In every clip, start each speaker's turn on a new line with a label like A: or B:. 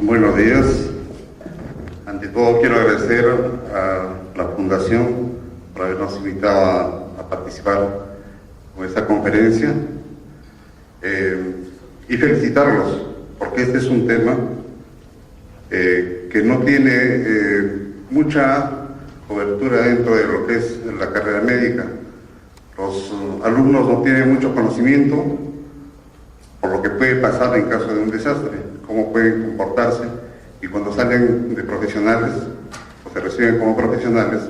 A: Buenos días. Ante todo quiero agradecer a la Fundación por habernos invitado a participar con esta conferencia y felicitarlos porque este es un tema que no tiene mucha cobertura dentro de lo que es la carrera médica. Los alumnos no tienen mucho conocimiento por lo que puede pasar en caso de un desastre, cómo pueden comportarse, y cuando salen de profesionales o se reciben como profesionales,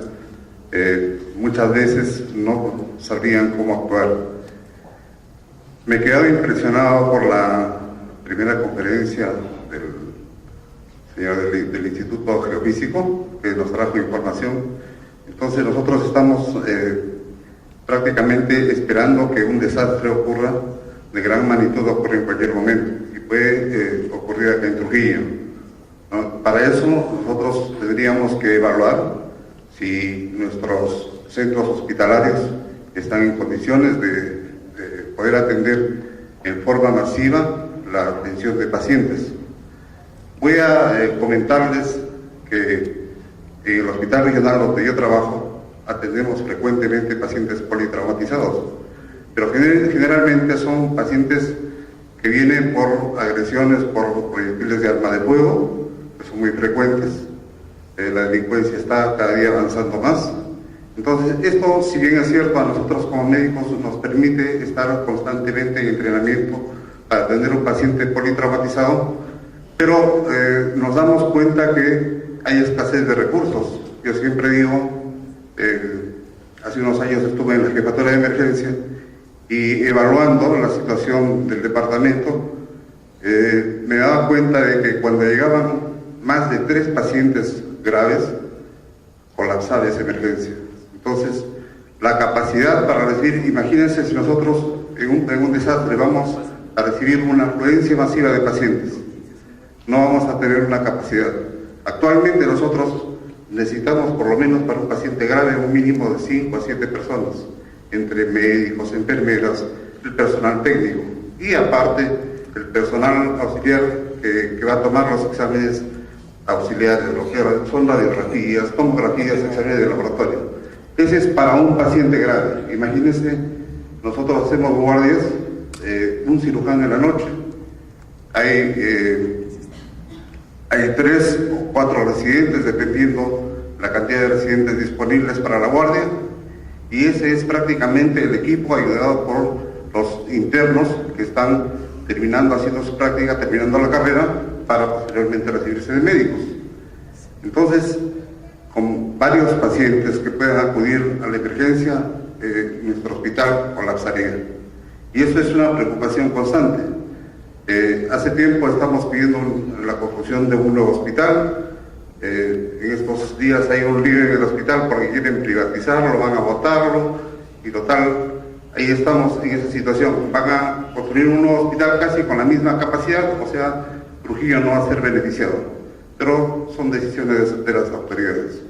A: muchas veces no sabrían cómo actuar. Me he quedado impresionado por la primera conferencia del señor del Instituto Geofísico, que nos trajo información. Entonces nosotros estamos prácticamente esperando que un desastre ocurra de gran magnitud, ocurre en cualquier momento, y puede ocurrir acá en Trujillo, ¿no? Para eso nosotros tendríamos que evaluar si nuestros centros hospitalarios están en condiciones de poder atender en forma masiva la atención de pacientes. Voy a comentarles que en el hospital regional donde yo trabajo atendemos frecuentemente pacientes politraumatizados, pero generalmente son pacientes que vienen por agresiones por proyectiles de arma de fuego, que son muy frecuentes. La delincuencia está cada día avanzando más. Entonces, esto, si bien es cierto, a nosotros como médicos nos permite estar constantemente en entrenamiento para atender a un paciente politraumatizado, pero nos damos cuenta que hay escasez de recursos. Yo siempre digo, hace unos años estuve en la jefatura de emergencia y evaluando la situación del departamento, me daba cuenta de que cuando llegaban más de 3 pacientes graves, colapsaba esa emergencia. Entonces, la capacidad para recibir, imagínense si nosotros en un desastre vamos a recibir una afluencia masiva de pacientes, no vamos a tener una capacidad. Actualmente nosotros necesitamos por lo menos para un paciente grave un mínimo de 5 a 7 personas, entre médicos, enfermeras, el personal técnico y aparte el personal auxiliar que va a tomar los exámenes auxiliares, lo que son radiografías, tomografías, exámenes de laboratorio. Ese es para un paciente grave. Imagínense, nosotros hacemos guardias, un cirujano en la noche, hay 3 o 4 residentes dependiendo la cantidad de residentes disponibles para la guardia, y ese es prácticamente el equipo ayudado por los internos que están terminando, haciendo su práctica, terminando la carrera, para posteriormente recibirse de médicos. Entonces, con varios pacientes que puedan acudir a la emergencia, nuestro hospital colapsaría. Y eso es una preocupación constante. Hace tiempo estamos pidiendo la construcción de un nuevo hospital. En estos días hay un lío en el hospital porque quieren privatizarlo, van a botarlo, y total, ahí estamos en esa situación. Van a construir un nuevo hospital casi con la misma capacidad, o sea, Trujillo no va a ser beneficiado, pero son decisiones de las autoridades.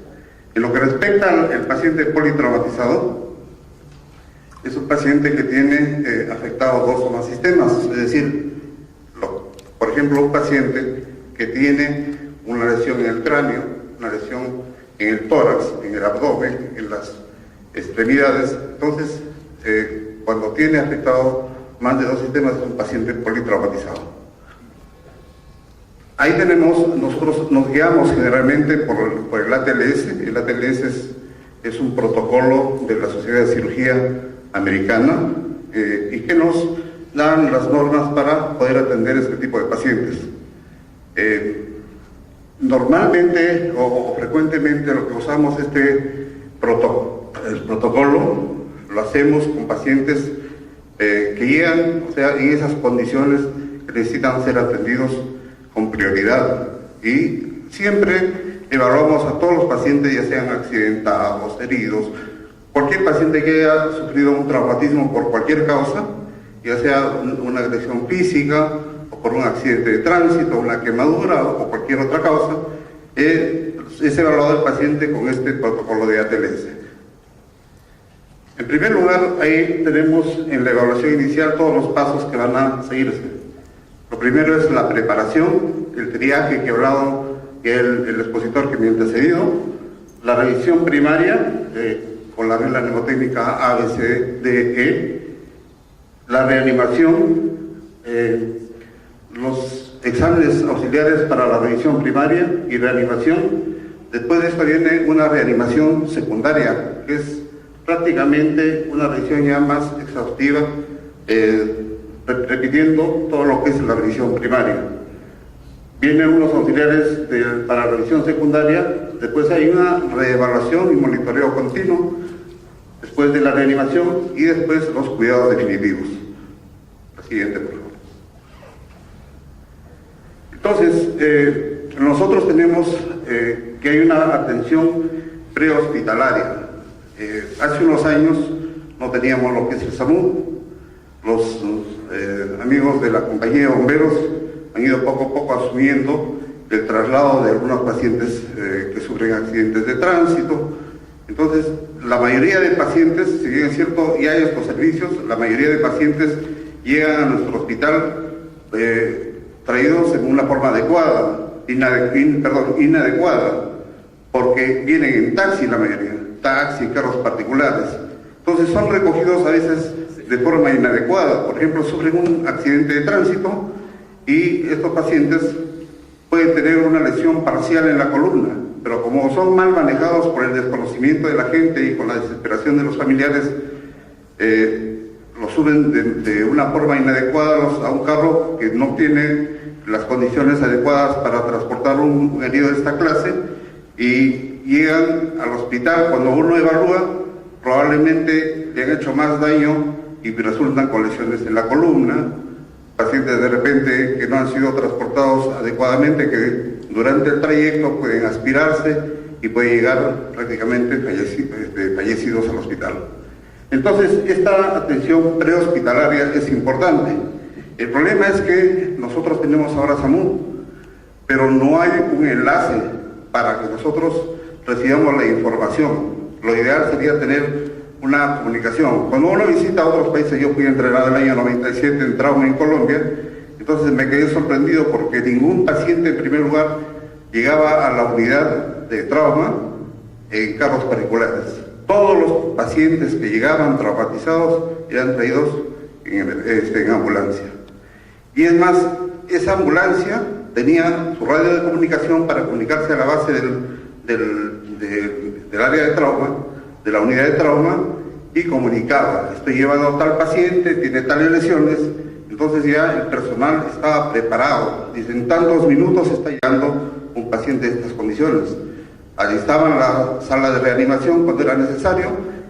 A: En lo que respecta al paciente politraumatizado, es un paciente que tiene afectados 2 o más sistemas, es decir, por ejemplo, un paciente que tiene una lesión en el cráneo, una lesión en el tórax, en el abdomen, en las extremidades. Entonces, cuando tiene afectado más de 2 sistemas, es un paciente politraumatizado. Ahí nosotros nos guiamos generalmente por el ATLS. El ATLS es un protocolo de la Sociedad de Cirugía Americana y que nos dan las normas para poder atender este tipo de pacientes. Normalmente o frecuentemente lo que usamos el protocolo lo hacemos con pacientes que llegan, o sea, en esas condiciones que necesitan ser atendidos con prioridad, y siempre evaluamos a todos los pacientes, ya sean accidentados, heridos, cualquier paciente que haya sufrido un traumatismo por cualquier causa, ya sea una agresión física o por un accidente de tránsito, una quemadura o cualquier otra causa, es evaluado el paciente con este protocolo de ATLS. En primer lugar, ahí tenemos en la evaluación inicial todos los pasos que van a seguirse. Lo primero es la preparación el triaje que ha hablado el expositor que me ha antecedido, la revisión primaria con la regla mnemotécnica A, B, C, D, E, la reanimación, los exámenes auxiliares para la revisión primaria y reanimación. Después de esto viene una reanimación secundaria, que es prácticamente una revisión ya más exhaustiva, repitiendo todo lo que es la revisión primaria. Vienen unos auxiliares para la revisión secundaria, después hay una reevaluación y monitoreo continuo, después de la reanimación y después los cuidados definitivos. La siguiente, por favor. Entonces, nosotros tenemos que hay una atención prehospitalaria. Hace unos años no teníamos lo que es el SAMU. Los amigos de la compañía de bomberos han ido poco a poco asumiendo el traslado de algunos pacientes que sufren accidentes de tránsito. Entonces, la mayoría de pacientes, si bien es cierto, y hay estos servicios, la mayoría de pacientes llegan a nuestro hospital traídos en una forma inadecuada, porque vienen en taxi la mayoría, taxi, carros particulares. Entonces son recogidos a veces de forma inadecuada. Por ejemplo, sufren un accidente de tránsito y estos pacientes pueden tener una lesión parcial en la columna, pero como son mal manejados por el desconocimiento de la gente y con la desesperación de los familiares, los suben de una forma inadecuada a un carro que no tiene las condiciones adecuadas para transportar un herido de esta clase, y llegan al hospital. Cuando uno evalúa, probablemente le han hecho más daño y resultan con lesiones en la columna, pacientes de repente que no han sido transportados adecuadamente, que durante el trayecto pueden aspirarse y pueden llegar prácticamente fallecidos al hospital. Entonces, esta atención prehospitalaria es importante. El problema es que nosotros tenemos ahora SAMU, pero no hay un enlace para que nosotros recibamos la información. Lo ideal sería tener una comunicación. Cuando uno visita otros países, yo fui entrenado en el año 97 en trauma en Colombia, entonces me quedé sorprendido porque ningún paciente, en primer lugar, llegaba a la unidad de trauma en carros particulares. Todos los pacientes que llegaban traumatizados eran traídos en ambulancia. Y es más, esa ambulancia tenía su radio de comunicación para comunicarse a la base del área de trauma, de la unidad de trauma, y comunicaba: estoy llevando a tal paciente, tiene tales lesiones. Entonces ya el personal estaba preparado. Dice, en tantos minutos está llegando un paciente de estas condiciones. Alistaban la sala de reanimación cuando era necesario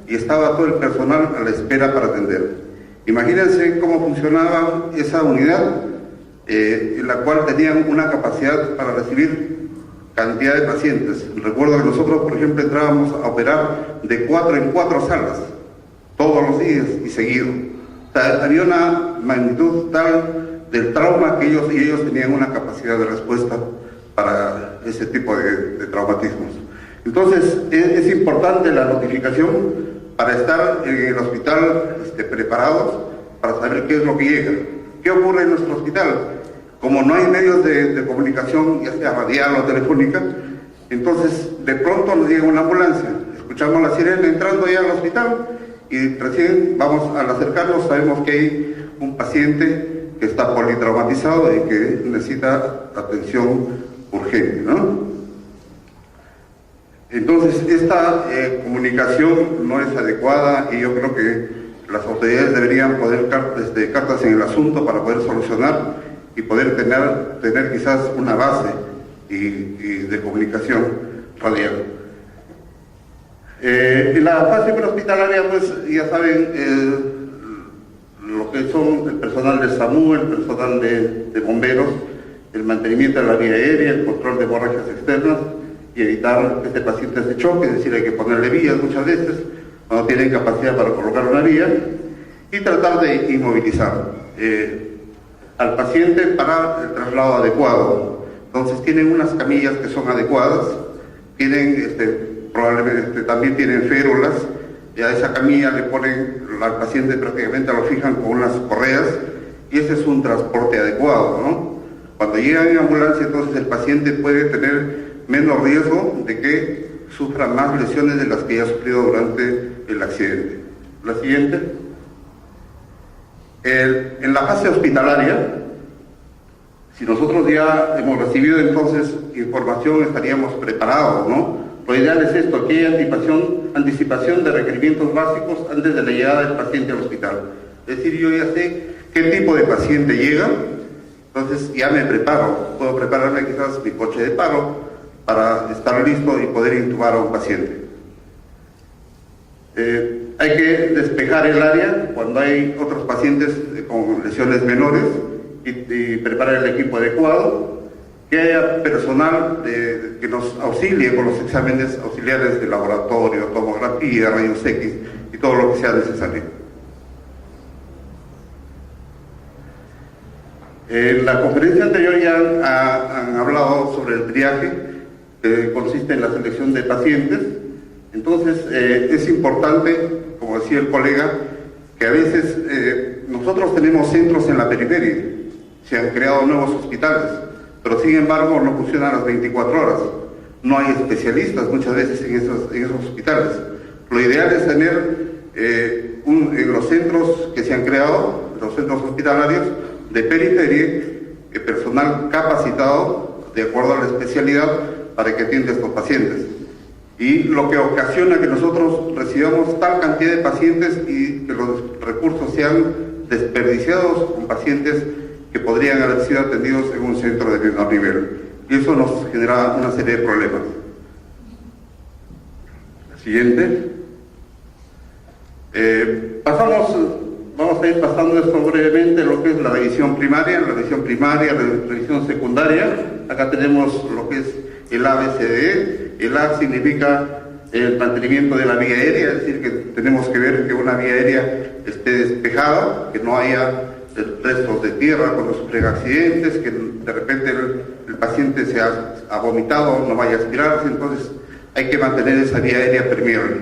A: y estaba todo el personal a la espera para atender. Imagínense cómo funcionaba esa unidad, en la cual tenían una capacidad para recibir cantidad de pacientes. Recuerdo que nosotros, por ejemplo, entrábamos a operar de 4 en 4 salas, todos los días y seguido. O sea, había una magnitud tal del trauma que ellos tenían una capacidad de respuesta para ese tipo de traumatismos. Entonces, es importante la notificación para estar en el hospital preparados para saber qué es lo que llega. ¿Qué ocurre en nuestro hospital? Como no hay medios de comunicación, ya sea radial o telefónica, entonces de pronto nos llega una ambulancia, escuchamos la sirena entrando ya al hospital y recién vamos al acercarnos, sabemos que hay un paciente que está politraumatizado y que necesita atención urgente, ¿no? Entonces esta comunicación no es adecuada y yo creo que las autoridades deberían poner cartas en el asunto para poder solucionar y poder tener quizás una base y de comunicación radial. En la fase prehospitalaria, pues ya saben, lo que son el personal de SAMU, el personal de bomberos, el mantenimiento de la vía aérea, el control de hemorragias externas y evitar que este paciente se choque, es decir, hay que ponerle vías muchas veces cuando tienen capacidad para colocar una vía, y tratar de inmovilizar al paciente para el traslado adecuado. Entonces tienen unas camillas que son adecuadas, tienen probablemente también tienen férulas, y a esa camilla le ponen al paciente, prácticamente lo fijan con unas correas, y ese es un transporte adecuado, ¿no? Cuando llega en ambulancia, entonces el paciente puede tener menos riesgo de que sufra más lesiones de las que ya ha sufrido durante el accidente. La siguiente. En la fase hospitalaria, si nosotros ya hemos recibido entonces información, estaríamos preparados, ¿no? Lo ideal es esto, que hay anticipación de requerimientos básicos antes de la llegada del paciente al hospital. Es decir, yo ya sé qué tipo de paciente llega, entonces ya me preparo. Puedo prepararme quizás mi coche de paro para estar listo y poder intubar a un paciente. Hay que despejar el área cuando hay otros pacientes con lesiones menores y preparar el equipo adecuado, que haya personal que nos auxilie con los exámenes auxiliares de laboratorio, tomografía, rayos X y todo lo que sea necesario. En la conferencia anterior ya han hablado sobre el triaje, que consiste en la selección de pacientes. Entonces es importante, como decía el colega, que a veces nosotros tenemos centros en la periferia, se han creado nuevos hospitales, pero sin embargo no funcionan las 24 horas. No hay especialistas muchas veces en esos hospitales. Lo ideal es tener en los centros que se han creado, los centros hospitalarios de periferia, personal capacitado de acuerdo a la especialidad para que atienda a estos pacientes. Y lo que ocasiona que nosotros recibamos tal cantidad de pacientes y que los recursos sean desperdiciados con pacientes que podrían haber sido atendidos en un centro de menor nivel. Y eso nos genera una serie de problemas. La siguiente. Vamos a ir pasando esto brevemente, lo que es la revisión primaria, revisión secundaria. Acá tenemos lo que es el ABCDE. El A significa el mantenimiento de la vía aérea, es decir, que tenemos que ver que una vía aérea esté despejada, que no haya restos de tierra cuando sufren accidentes, que de repente el paciente se ha vomitado, no vaya a aspirarse, entonces hay que mantener esa vía aérea permeable.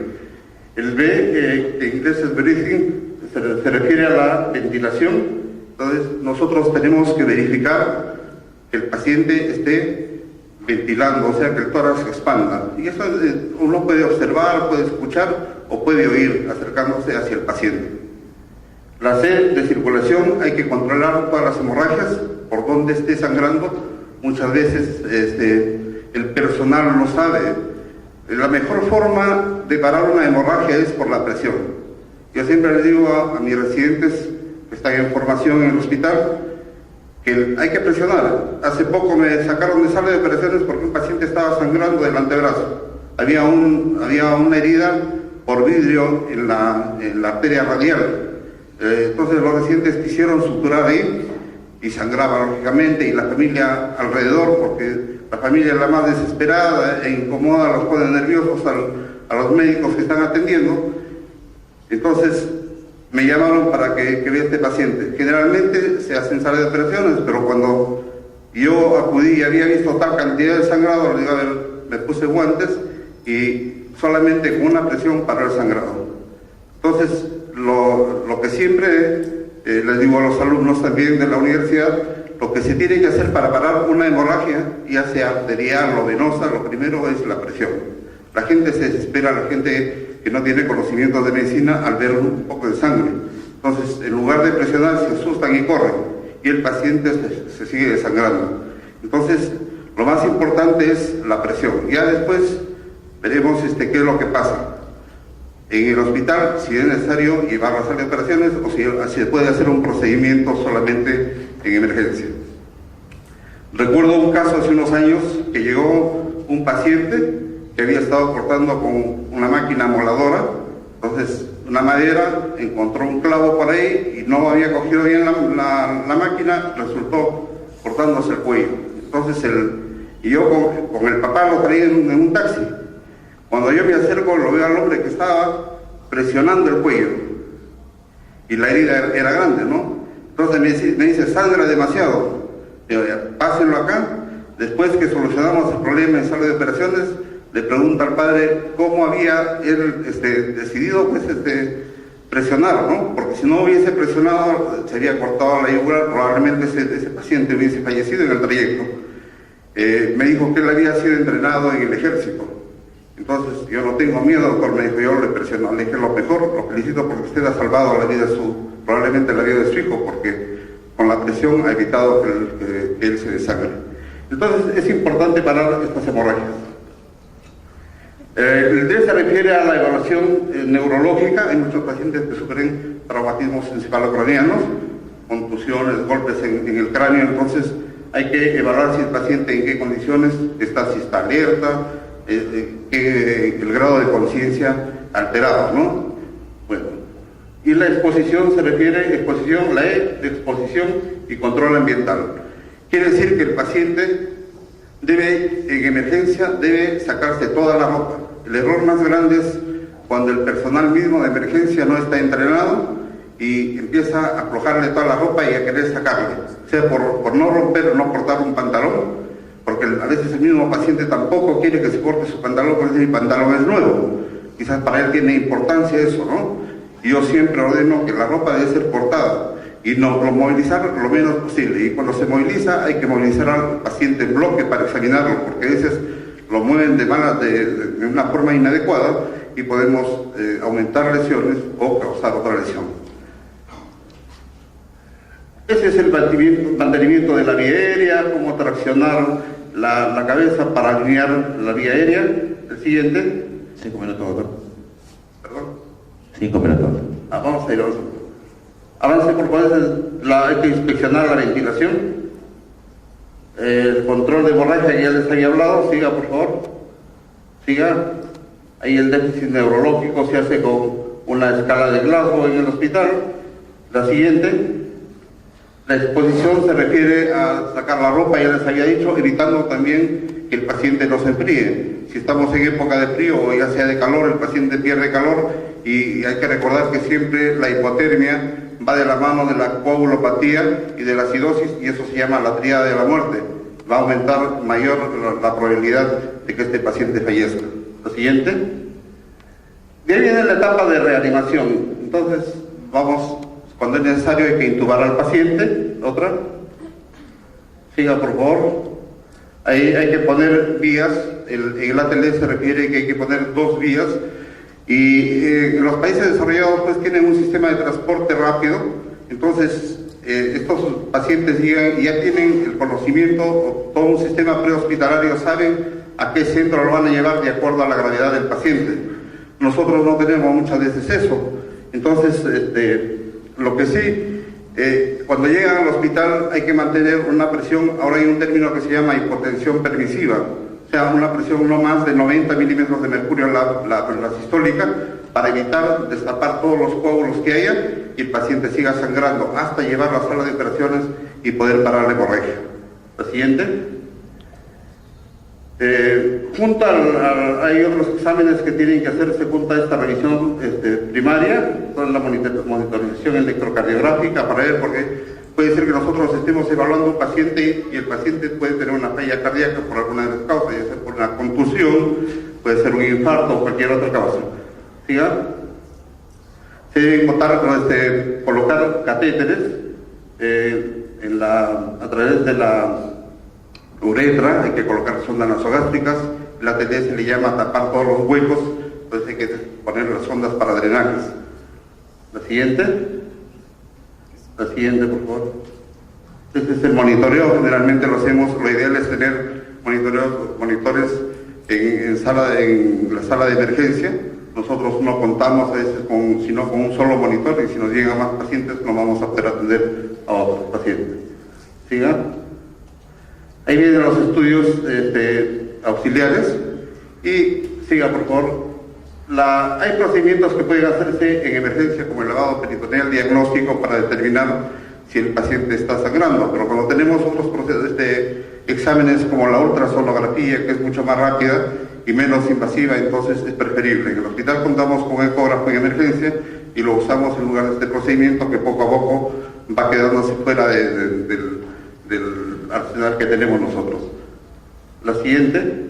A: El B, que en inglés es breathing, se refiere a la ventilación. Entonces nosotros tenemos que verificar que el paciente esté ventilando, o sea que el tórax se expanda. Y eso uno puede observar, puede escuchar o puede oír acercándose hacia el paciente. La C, de circulación, hay que controlar todas las hemorragias por donde esté sangrando. Muchas veces el personal no sabe. La mejor forma de parar una hemorragia es por la presión. Yo siempre les digo a mis residentes que están en formación en el hospital que hay que presionar. Hace poco me sacaron de sala de operaciones porque un paciente estaba sangrando del antebrazo. Había una herida por vidrio en la arteria radial. Entonces los residentes quisieron suturar ahí y sangraba lógicamente, y la familia alrededor, porque la familia es la más desesperada e incomoda, los pone nerviosos a los médicos que están atendiendo. Entonces me llamaron para que vea este paciente. Generalmente se hacen salas de operaciones, pero cuando yo acudí y había visto tal cantidad de sangrado, le digo, a ver, me puse guantes y solamente con una presión paró el sangrado. Entonces, lo que siempre les digo a los alumnos también de la universidad, lo que se tiene que hacer para parar una hemorragia, ya sea arterial o venosa, lo primero es la presión. La gente se desespera, la gente que no tiene conocimientos de medicina al ver un poco de sangre. Entonces, en lugar de presionar, se asustan y corren, y el paciente se sigue desangrando. Entonces, lo más importante es la presión. Ya después veremos qué es lo que pasa en el hospital, si es necesario llevar a la sala de operaciones o si se puede hacer un procedimiento solamente en emergencia. Recuerdo un caso hace unos años que llegó un paciente que había estado cortando con una máquina moladora, entonces una madera, encontró un clavo por ahí y no había cogido bien la máquina, resultó cortándose el cuello. Entonces yo con el papá lo traía en un taxi. Cuando yo me acerco, lo veo al hombre que estaba presionando el cuello y la herida era grande, ¿no? Entonces me dice, sangra demasiado. Digo, ya, pásenlo acá. Después que solucionamos el problema en sala de operaciones, le pregunta al padre cómo había él decidido presionar, ¿no? Porque si no hubiese presionado, se había cortado la yugular, probablemente ese paciente hubiese fallecido en el trayecto. Me dijo que él había sido entrenado en el ejército. Entonces, yo no tengo miedo, doctor, me dijo, yo le presiono, le dije, lo mejor, lo felicito porque usted ha salvado la vida probablemente la vida de su hijo, porque con la presión ha evitado que él se desangre. Entonces, es importante parar estas hemorragias. El D se refiere a la evaluación neurológica. Hay muchos pacientes que sufren traumatismos encefalocranianos, contusiones, golpes en el cráneo, entonces hay que evaluar si el paciente en qué condiciones está, si está alerta, el grado de conciencia alterado, ¿no? Bueno, y la exposición se refiere, la E de exposición y control ambiental. Quiere decir que el paciente debe, en emergencia, debe sacarse toda la ropa. El error más grande es cuando el personal mismo de emergencia no está entrenado y empieza a aflojarle toda la ropa y a querer sacarle, o sea, por no romper o no cortar un pantalón, porque a veces el mismo paciente tampoco quiere que se corte su pantalón porque mi pantalón es nuevo. Quizás para él tiene importancia eso, ¿no? Y yo siempre ordeno que la ropa debe ser cortada y no movilizar lo menos posible. Y cuando se moviliza hay que movilizar al paciente en bloque para examinarlo, porque a veces lo mueven de una forma inadecuada y podemos aumentar lesiones o causar otra lesión. Ese es el mantenimiento de la vía aérea, cómo traccionar la cabeza para alinear la vía aérea. El siguiente.
B: 5 minutos, doctor.
A: ¿Perdón?
B: 5 minutos.
A: Vamos a ir, vamos. Avance, por favor. Hay que inspeccionar la ventilación. El control de hemorragia ya les había hablado. Siga, por favor. Siga. Ahí el déficit neurológico se hace con una escala de Glasgow en el hospital. La siguiente. La exposición se refiere a sacar la ropa, ya les había dicho, evitando también que el paciente no se enfríe. Si estamos en época de frío o ya sea de calor, el paciente pierde calor y hay que recordar que siempre la hipotermia va de la mano de la coagulopatía y de la acidosis, y eso se llama la tríada de la muerte. Va a aumentar mayor la probabilidad de que este paciente fallezca. Lo siguiente. De ahí viene la etapa de reanimación. Entonces, vamos. Cuando es necesario hay que intubar al paciente. Otra. Siga, por favor. Ahí hay que poner vías. En el ATL se refiere que hay que poner 2 vías. Y en los países desarrollados pues tienen un sistema de transporte rápido. Entonces estos pacientes llegan y ya tienen el conocimiento, todo un sistema prehospitalario, saben a qué centro lo van a llevar de acuerdo a la gravedad del paciente. Nosotros no tenemos muchas veces eso. Entonces, lo que sí, cuando llegan al hospital hay que mantener una presión. Ahora hay un término que se llama hipotensión permisiva, o sea, una presión no más de 90 milímetros de mercurio en la sistólica, para evitar destapar todos los coágulos que haya y el paciente siga sangrando hasta llevarlo a la sala de operaciones y poder parar la hemorragia. La siguiente. Hay otros exámenes que tienen que hacerse junto a esta revisión primaria, toda la monitorización electrocardiográfica para ver, porque puede ser que nosotros estemos evaluando un paciente y el paciente puede tener una falla cardíaca por alguna de las causas, ya sea por una contusión, puede ser un infarto o cualquier otra causa. ¿Siga? Se deben colocar catéteres a través de la uretra, hay que colocar sondas nasogástricas. La TD se le llama tapar todos los huecos, entonces hay que poner las sondas para drenajes. La siguiente, por favor. Este es el monitoreo, generalmente lo hacemos, lo ideal es tener monitores en la sala de emergencia. Nosotros no contamos a veces sino con un solo monitor, y si nos llegan más pacientes no vamos a poder atender a otros pacientes. ¿Siga? Ahí vienen los estudios auxiliares. Y siga, por favor. Hay procedimientos que pueden hacerse en emergencia, como el lavado peritoneal diagnóstico, para determinar si el paciente está sangrando, pero cuando tenemos otros procesos exámenes como la ultrasonografía, que es mucho más rápida y menos invasiva, entonces es preferible. En el hospital contamos con ecógrafo en emergencia y lo usamos en lugar de este procedimiento que poco a poco va quedándose fuera del arsenal que tenemos nosotros. La siguiente.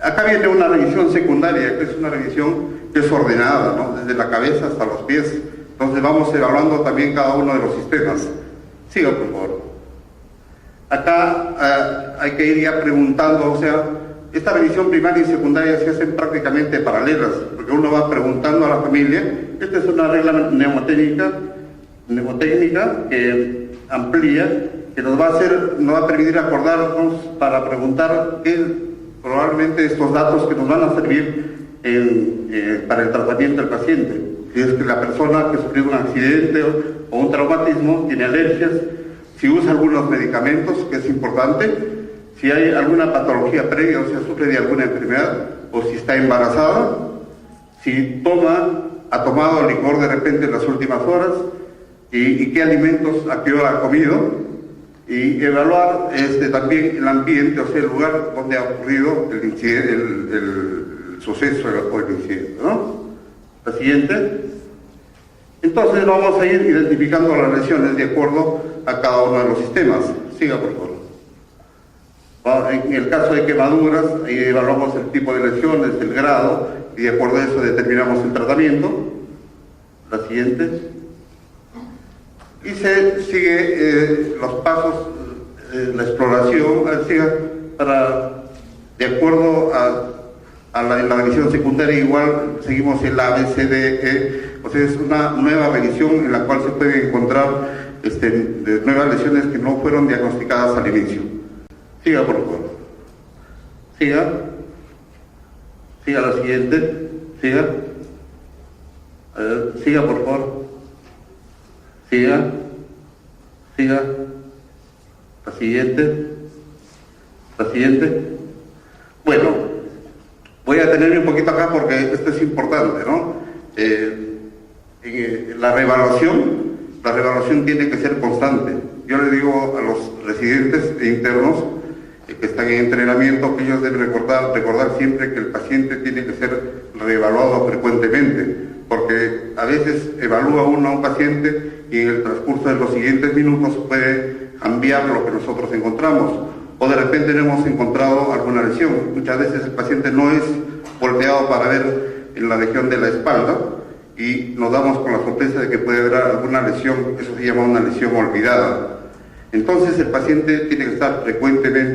A: Acá viene una revisión secundaria, que es una revisión que es ordenada, ¿no? Desde la cabeza hasta los pies. Entonces vamos evaluando también cada uno de los sistemas. Siga, por favor. Acá hay que ir ya preguntando, o sea, esta revisión primaria y secundaria se hacen prácticamente paralelas, porque uno va preguntando a la familia. Esta es una regla mnemotécnica que amplía, que nos va a permitir acordarnos para preguntar qué probablemente estos datos que nos van a servir para el tratamiento del paciente. Si es que la persona que sufrió un accidente o un traumatismo tiene alergias, si usa algunos medicamentos, que es importante, si hay alguna patología previa, o sea, sufre de alguna enfermedad, o si está embarazada, si ha tomado licor de repente en las últimas horas, y qué alimentos, a qué hora ha comido, y evaluar también el ambiente, o sea, el lugar donde ha ocurrido el incidente, el suceso o el incidente, ¿no? La siguiente. Entonces vamos a ir identificando las lesiones de acuerdo a cada uno de los sistemas. Siga, por favor. En el caso de quemaduras, ahí evaluamos el tipo de lesiones, el grado, y de acuerdo a eso determinamos el tratamiento. La siguiente. Y se sigue los pasos, la exploración, de acuerdo a la revisión secundaria, igual seguimos el ABCDE, o sea, es una nueva revisión en la cual se pueden encontrar de nuevas lesiones que no fueron diagnosticadas al inicio. Siga, por favor. Siga la siguiente. Siga, por favor. Siga. La siguiente. Bueno, voy a detenerme un poquito acá porque esto es importante, ¿no? La reevaluación tiene que ser constante. Yo le digo a los residentes e internos que están en entrenamiento que ellos deben recordar siempre que el paciente tiene que ser reevaluado frecuentemente, porque a veces evalúa uno a un paciente y en el transcurso de los siguientes minutos puede cambiar lo que nosotros encontramos, o de repente no hemos encontrado alguna lesión. Muchas veces el paciente no es volteado para ver en la región de la espalda y nos damos con la sorpresa de que puede haber alguna lesión, eso se llama una lesión olvidada. Entonces el paciente tiene que estar frecuentemente